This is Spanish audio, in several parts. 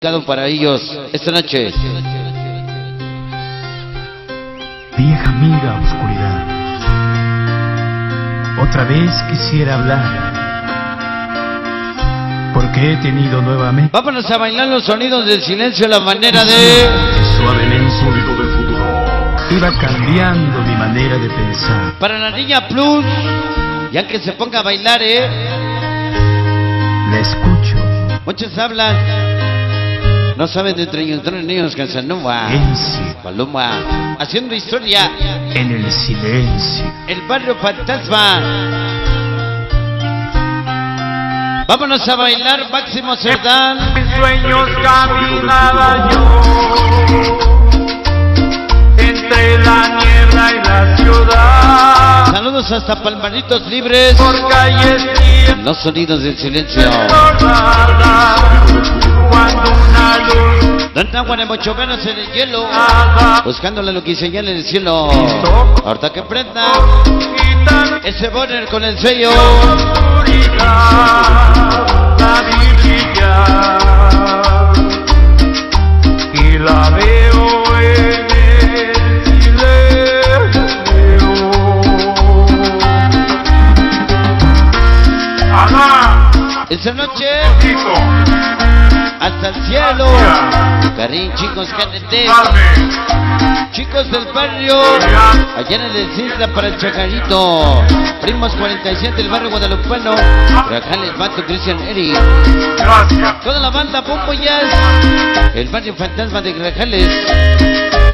Para ellos esta noche. Vieja amiga oscuridad, otra vez quisiera hablar, porque he tenido nuevamente. Vámonos a bailar los sonidos del silencio a la manera de... Que suavemente sonido del futuro iba cambiando mi manera de pensar. Para la niña Plus, ya que se ponga a bailar, La escucho. Muchos hablan, no saben de trayectorias niños Casanova, Paloma, haciendo historia en el silencio. El barrio fantasma. Vámonos a bailar Máximo Cerdán. En sueños caminaba yo entre la niebla y la ciudad. Saludos hasta Palmaritos Libres. Por calles los sonidos del silencio. Cuando una luz Don agua de mucho menos en el hielo, buscándole lo que señala el cielo. Ahorita que prenda ese boner con el sello. La vi brillar y la veo en el silencio. Ajá. Esa noche hasta el cielo. Karim, chicos, cánete. Chicos del barrio, allá en el Cisla para el Chacarito. Primos 47 del barrio guadalupano. Rajales, Mato, Cristian Eri. Toda la banda Pompo Jazz. El barrio fantasma de Rajales.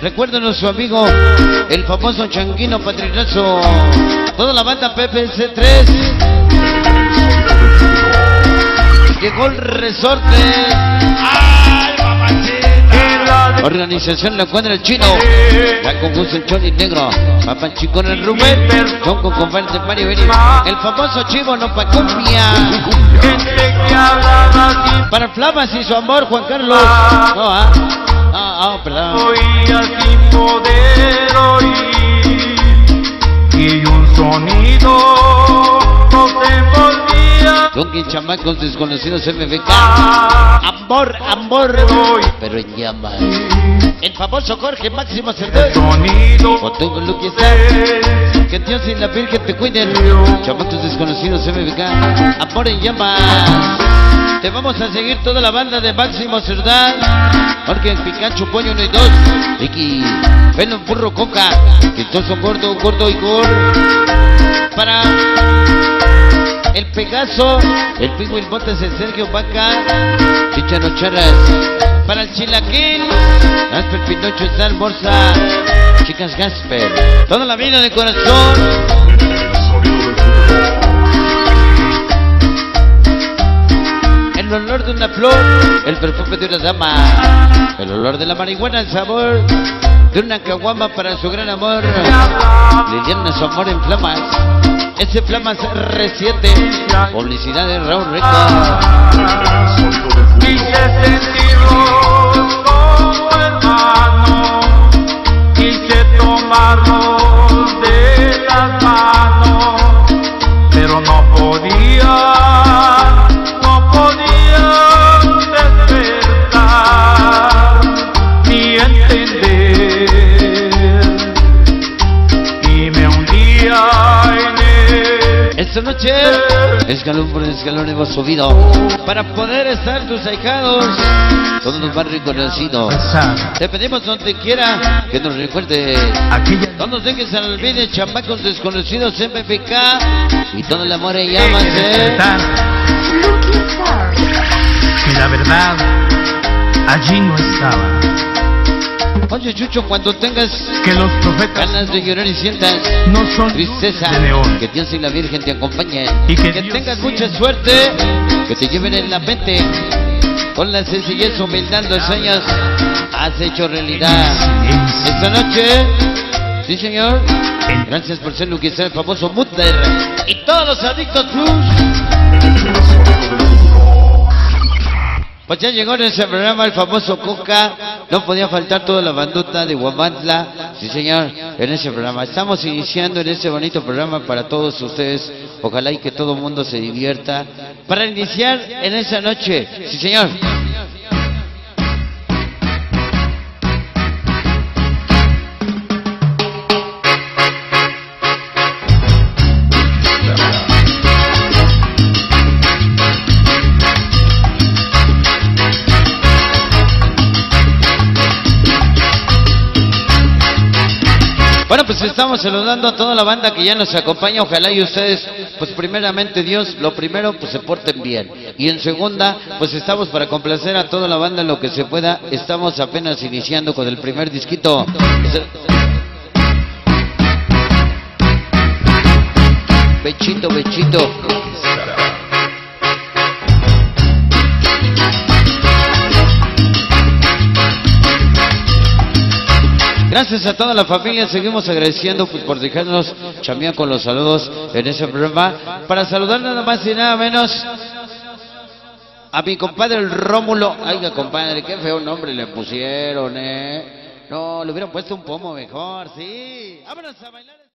Recuerden a su amigo, el famoso Changuino Patrinazo. Toda la banda PPC3. Llegó el resorte. ¡Ay, mamacita! Organización La Cuadra el Chino. La conjunción el Choni Negro. Papá Chico en el Rubén. Chonco con Varte Mario Beni. El famoso Chivo no pa' cumbia. Para Flamas y su amor, Juan Carlos. Perdón. Oía sin poder oír y un sonido no se envolvía. Donkin chamacos desconocidos MBK. Amor, amor, pero en llamas. El famoso Jorge Máximo Cerdán. Fotongo Lucky Star. Que Dios y la Virgen te cuiden. Chamacos desconocidos MBK. Amor en llamas. Te vamos a seguir toda la banda de Máximo Cerdán. Jorge Pikachu, Pollo 1 y 2. Ricky, Venom, Burro, Coca. Quitoso, Gordo, Gordo y Gordo. Para el Pegaso, el Pigo y el Botes, el Sergio Vaca, Chicharo Charas. Para el Chilaquín, Gasper Pinocho, Sal Borsa, Chicas Gasper. Toda la vida de corazón. El olor de una flor, el perfume de una dama, el olor de la marihuana, el sabor de una caguama para su gran amor. Liliana, su amor en flamas. Ese Flamas R7, publicidad de Raúl Records. Quise sentirlos como hermanos, quise tomarlos de las manos, pero no podía despertar ni entender, y me hundía en esta noche, escalón por escalón hemos subido para poder estar tus ahijados, todos los más reconocidos. Te pedimos donde quiera que nos recuerde. No nos dejes al olvide, chamacos desconocidos MFK y todo el amor en llamas. Que la verdad allí no estaba. Oye, Chucho, cuando tengas que los profetas ganas de llorar y sientas no son tristeza, de león, que Dios y la Virgen te acompañen y que tengas mucha suerte, que te lleven en la mente con la sencillez, humildad, los sueños has hecho realidad. Esta noche, sí señor, gracias por ser lo que sea el famoso Mutler y todos los adictos plus. Pues ya llegó en ese programa el famoso Coca. No podía faltar toda la bandota de Huamantla. Sí señor, en ese programa. Estamos iniciando en ese bonito programa para todos ustedes. Ojalá y que todo el mundo se divierta. Para iniciar en esa noche. Sí señor. Bueno, pues estamos saludando a toda la banda que ya nos acompaña. Ojalá y ustedes, pues primeramente Dios, lo primero, pues se porten bien. Y en segunda, pues estamos para complacer a toda la banda lo que se pueda. Estamos apenas iniciando con el primer disquito. Bechito, bechito. Gracias a toda la familia, seguimos agradeciendo pues, por dejarnos chambear con los saludos en ese programa. Para saludar nada más y nada menos a mi compadre el Rómulo. Oiga, compadre, qué feo nombre le pusieron, No, le hubieran puesto un pomo mejor, sí. Vámonos a bailar.